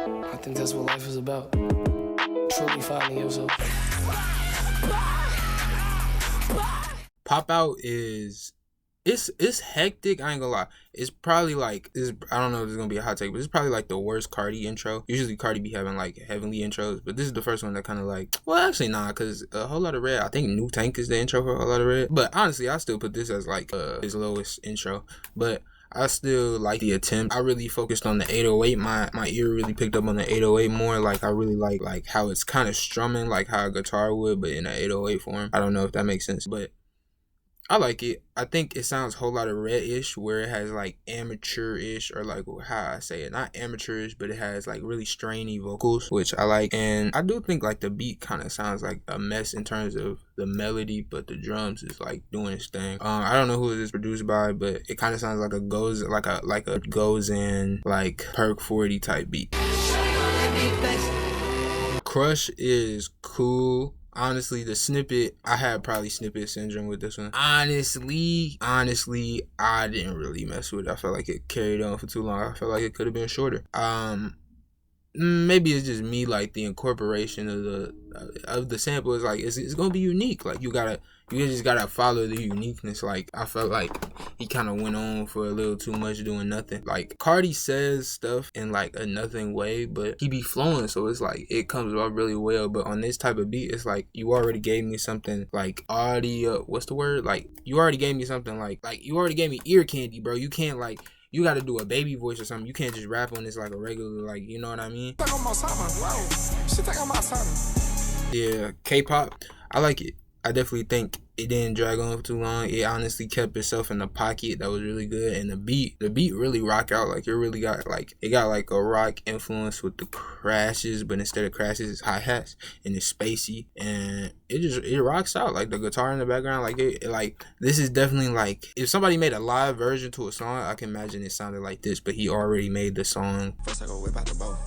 I think that's what life is about. Truly finding yourself. Pop Out is it's hectic. I ain't gonna lie. It's probably like I don't know if it's gonna be a hot take, but it's probably like the worst Carti intro. Usually Carti be having like heavenly intros, but this is the first one that kind of like, well, actually nah, cause A Whole Lot of Red. I think New Tank is the intro for A Whole Lot of Red. But honestly, I still put this as like his lowest intro. But I still like the attempt. I really focused on the 808. My ear really picked up on the 808 more. Like I really like how it's kind of strumming like how a guitar would, but in an 808 form. I don't know if that makes sense, but I like it. I think it sounds a whole lot of Red-ish, where it has like amateur-ish, or like how I say it, not amateurish, but it has like really strainy vocals, which I like. And I do think like the beat kind of sounds like a mess in terms of the melody, but the drums is like doing its thing. I don't know who it is produced by, but it kind of sounds like a goes in like Perk 40 type beat. Crush is cool. Honestly, the snippet, I had probably snippet syndrome with this one. Honestly, I didn't really mess with it. I felt like it carried on for too long. I felt like it could have been shorter. Maybe it's just me, like the incorporation of the sample is like it's gonna be unique. Like you just gotta follow the uniqueness. Like I felt like he kind of went on for a little too much doing nothing. Like Carti says stuff in like a nothing way, but he be flowing, so it's like it comes off really well. But on this type of beat, it's like you already gave me something like audio. What's the word? Like you already gave me something like you already gave me ear candy, bro. You can't like. You gotta do a baby voice or something. You can't just rap on this like a regular, like, you know what I mean? Yeah, K-pop, I like it. I definitely think it didn't drag on for too long. It honestly kept itself in the pocket. That was really good. And the beat really rock out. Like it really got like, it got like a rock influence with the crashes, but instead of crashes, it's hi-hats and it's spacey. And it rocks out. Like the guitar in the background, like like this is definitely like, if somebody made a live version to a song, I can imagine it sounded like this, but he already made the song. First I go whip out the bow.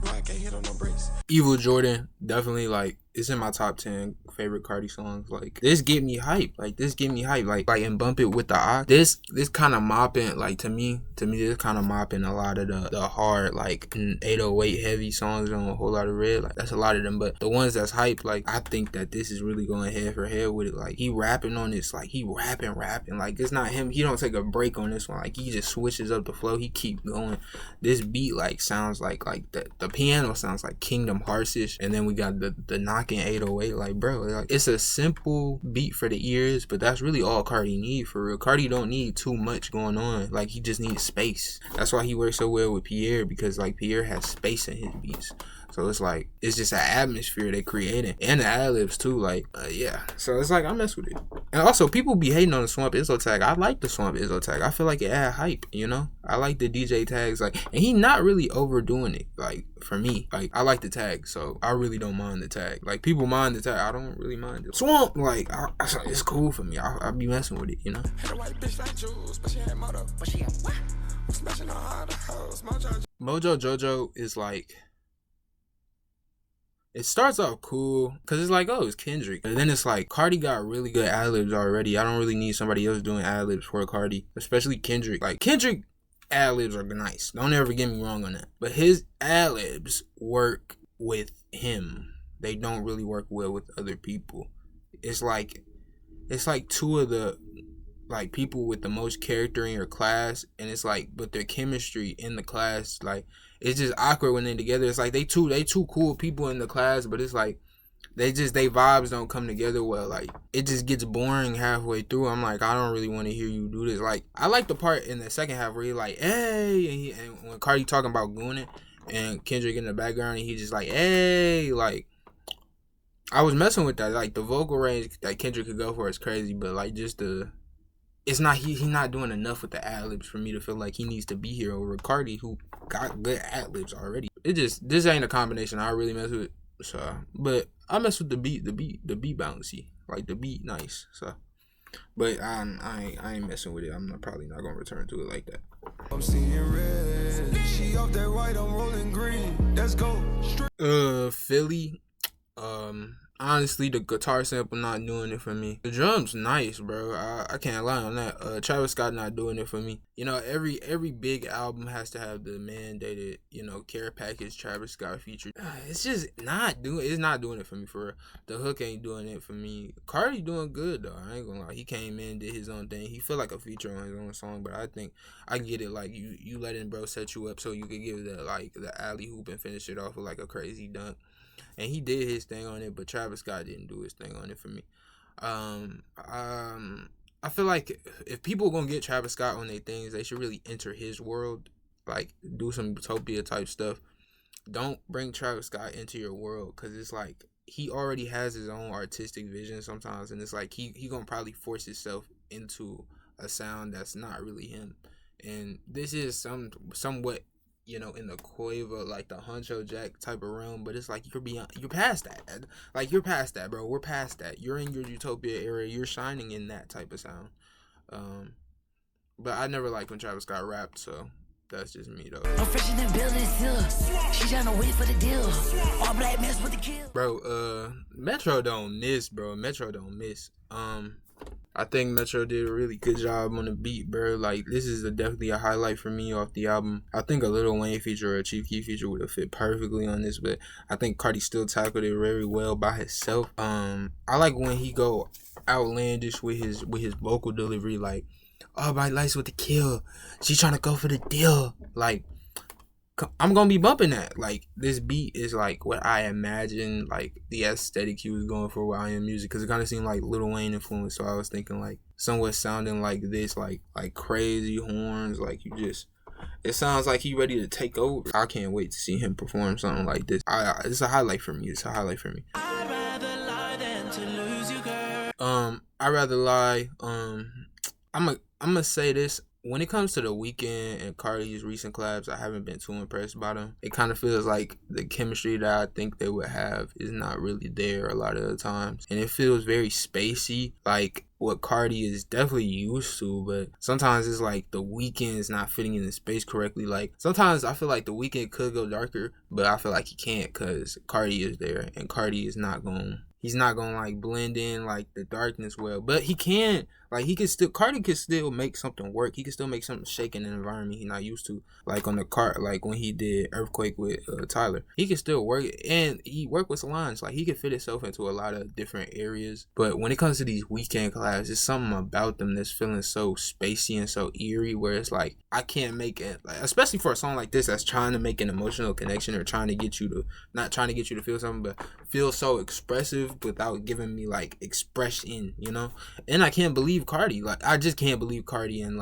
No, I can't hit on no brakes. Evil Jordan, definitely like, it's in my top 10 favorite Carti songs. Like this get me hype. Like and bump it with the ox. This kind of mopping, like to me this kind of mopping a lot of the hard like 808 heavy songs on A Whole Lot of Red. Like that's a lot of them, but the ones that's hype, like I think that this is really going head for head with it. Like he rapping on this, like he rapping. Like it's not him. He don't take a break on this one. Like he just switches up the flow. He keep going. This beat like sounds like the piano sounds like Kingdom Hearts-ish, and then we got the knocking 808. Like bro, like it's a simple beat for the ears, but that's really all Carti need for real. Carti don't need too much going on. Like he just needs space. That's why he works so well with Pierre, because like Pierre has space in his beats. So it's like, it's just an atmosphere they creating, and the ad-libs too, like, yeah. So it's like, I mess with it. And also, people be hating on the Swamp Izzo tag. I like the Swamp Izzo tag. I feel like it add hype, you know? I like the DJ tags, like, and he not really overdoing it, like, for me. Like, I like the tag, so I really don't mind the tag. Like, people mind the tag. I don't really mind it. Swamp, like, it's cool for me. I'll be messing with it, you know? Mojo Jojo is like, it starts off cool because it's like, oh, it's Kendrick. But then it's like, Carti got really good ad-libs already. I don't really need somebody else doing ad-libs for Carti, especially Kendrick. Like, Kendrick ad-libs are nice. Don't ever get me wrong on that. But his ad-libs work with him. They don't really work well with other people. It's like two of the like people with the most character in your class, and it's like, but their chemistry in the class, like, it's just awkward when they're together. It's like they two cool people in the class, but it's like they vibes don't come together well. Like it just gets boring halfway through. I'm like, I don't really want to hear you do this. Like I like the part in the second half where he's like, hey, and when Carti talking about gooning and Kendrick in the background, and he just like, hey, like I was messing with that. Like the vocal range that Kendrick could go for is crazy, but like just it's not, he's not doing enough with the ad-libs for me to feel like he needs to be here over Carti, who got good ad-libs already. This ain't a combination I really mess with. So, but I mess with the beat bouncy, like the beat nice. So, but I ain't messing with it. Probably not gonna return to it like that. I'm seeing red. She off that white, I'm rolling green. Let's go. Philly. Honestly, the guitar sample not doing it for me. The drums nice, bro. I can't lie on that. Travis Scott not doing it for me. You know, every big album has to have the mandated, care package Travis Scott feature. It's just not doing. It's not doing it for me. For real. The hook ain't doing it for me. Carti doing good though. I ain't gonna lie. He came in, did his own thing. He feel like a feature on his own song, but I think I get it. Like you letting bro set you up so you could give the alley hoop and finish it off with like a crazy dunk. And he did his thing on it, but Travis Scott didn't do his thing on it for me. I feel like if people are gonna get Travis Scott on their things, they should really enter his world, like do some utopia type stuff. Don't bring Travis Scott into your world, because it's like he already has his own artistic vision sometimes, and it's like he gonna probably force himself into a sound that's not really him. And this is somewhat in the Quavo, like the Huncho Jack type of realm, but it's like you're past that. Like you're past that, bro. We're past that. You're in your utopia era. You're shining in that type of sound. But I never liked when Travis Scott rapped, so that's just me though. I'm fresh in the building still. She trying to wait for the deal. All black mess with the kill. Bro, Metro don't miss, bro. Metro don't miss. I think Metro did a really good job on the beat, bro. Like, this is definitely a highlight for me off the album. I think a Lil Wayne feature or a Chief Keef feature would have fit perfectly on this, but I think Carti still tackled it very well by himself. I like when he go outlandish with his vocal delivery, like, all my lights with the kill. She's trying to go for the deal. Like, I'm gonna be bumping that. Like, this beat is like what I imagine, like the aesthetic he was going for with I Am Music, because it kind of seemed like Lil Wayne influence. So I was thinking like somewhat sounding like this, like crazy horns, like it sounds like he ready to take over. I can't wait to see him perform something like this. It's a highlight for me. It's a highlight for me. I'd rather lie than to lose you, girl. I'd rather lie. I'm gonna say this. When it comes to The Weeknd and Carti's recent collabs, I haven't been too impressed by them. It kind of feels like the chemistry that I think they would have is not really there a lot of the times. And it feels very spacey, like what Carti is definitely used to, but sometimes it's like The Weeknd is not fitting in the space correctly. Like, sometimes I feel like The Weeknd could go darker, but I feel like he can't because Carti is there, and Carti is not going... He's not gonna like blend in like the darkness well, but he can. Like, Carti could still make something work. He could still make something shake in an environment he's not used to. Like on the cart, like when he did Earthquake with Tyler, he could still work, and he worked with Solange. Like, he could fit himself into a lot of different areas. But when it comes to these Weeknd collabs, there's something about them that's feeling so spacey and so eerie, where it's like I can't make it. Like, especially for a song like this that's trying to make an emotional connection or trying to get you to not trying to get you to feel something, but feel so expressive without giving me like expression, And I can't believe Carti. Like, I just can't believe Carti and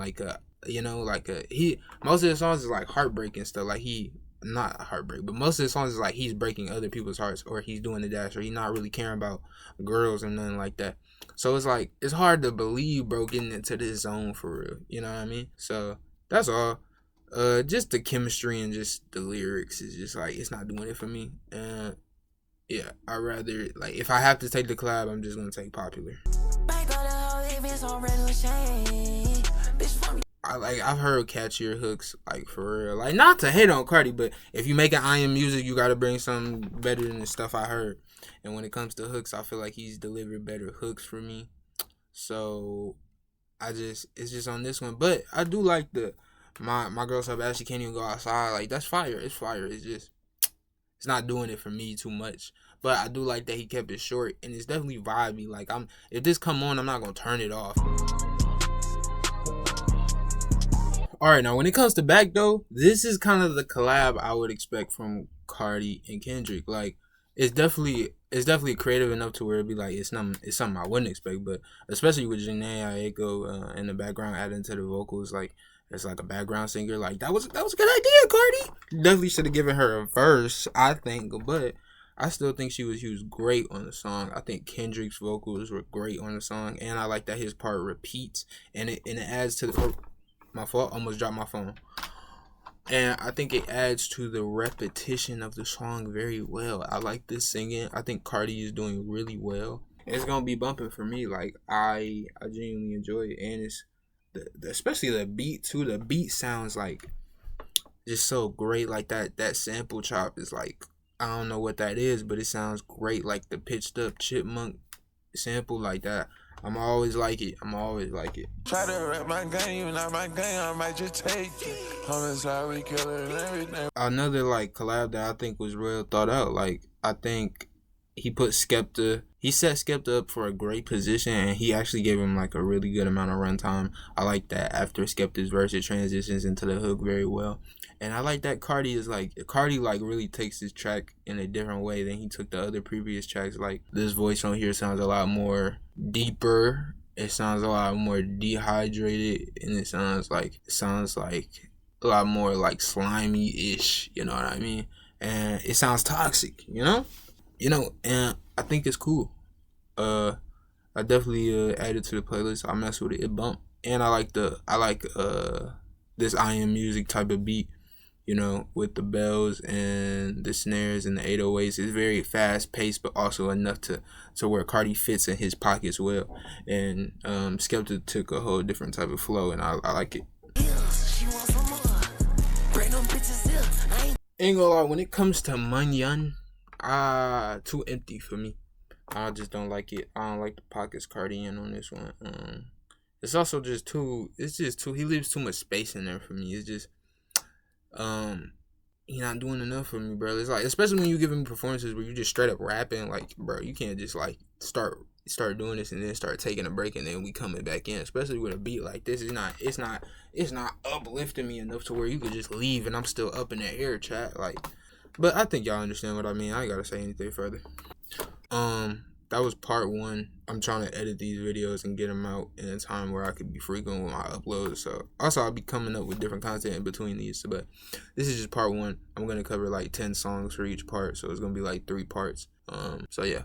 he most of the songs is like heartbreak and stuff. Like, he not heartbreak, but most of the songs is like he's breaking other people's hearts, or he's doing the dash, or he's not really caring about girls or nothing like that. So it's like it's hard to believe bro getting into this zone for real. You know what I mean? So that's all. Just the chemistry and just the lyrics is just like it's not doing it for me. Yeah, I'd rather, like, if I have to take the collab, I'm just gonna take Popular. I've heard catchier hooks, like, for real. Like, not to hate on Carti, but if you making I Am Music, you gotta bring something better than the stuff I heard. And when it comes to hooks, I feel like he's delivered better hooks for me. So it's just on this one. But I do like my girl so bad she can't even go outside. Like, that's fire. It's fire. It's not doing it for me too much. But I do like that he kept it short, and it's definitely vibey. Like, if this come on, I'm not gonna turn it off. Alright, now when it comes to Back though, this is kind of the collab I would expect from Carti and Kendrick. Like, it's definitely creative enough to where it'd be like it's something I wouldn't expect, but especially with Janae Aiko in the background adding to the vocals, like it's like a background singer. Like, that was a good idea, Carti. Definitely should have given her a verse, I think, but I still think she was great on the song. I think Kendrick's vocals were great on the song, and I like that his part repeats and it adds to the. My fault, almost dropped my phone. And I think it adds to the repetition of the song very well. I like this singing. I think Carti is doing really well. It's gonna be bumping for me. Like, I genuinely enjoy it, and it's especially the beat too. The beat sounds like just so great. Like that sample chop is like I don't know what that is, but it sounds great. Like the pitched up chipmunk sample like that. I'm always like it. Try to rap my game, you not my game, I might just take it. I'm inside, we kill it and everything. Another like collab that I think was real thought out. Like I think he put Skepta. He set Skepta up for a great position, and he actually gave him like a really good amount of runtime. I like that after Skepta's verse, it transitions into the hook very well. And I like that Carti really takes his track in a different way than he took the other previous tracks. Like this voice on here sounds a lot more deeper. It sounds a lot more dehydrated, and it sounds like a lot more like slimy-ish. You know what I mean? And it sounds toxic. And I think it's cool. I definitely add it to the playlist. I mess with it. It bump, and I like this I Am Music type of beat. With the bells and the snares and the 808s. It's very fast paced, but also enough to where Carti fits in his pockets well. And Skepta took a whole different type of flow, and I like it. Ain't gonna lie, when it comes to Manyan, too empty for me. I just don't like it. I don't like the pockets Carti in on this one. It's also just too. He leaves too much space in there for me. It's just he not doing enough for me, bro. It's like, especially when you giving me performances where you just straight up rapping, like, bro, you can't just like start doing this and then start taking a break and then we coming back in. Especially with a beat like this, it's not uplifting me enough to where you could just leave and I'm still up in the air, chat. Like, but I think y'all understand what I mean. I ain't gotta say anything further. That was part 1. I'm trying to edit these videos and get them out in a time where I could be frequent with my uploads. So also I'll be coming up with different content in between these. But this is just part 1. I'm gonna cover like 10 songs for each part, so it's gonna be like 3 parts. So yeah.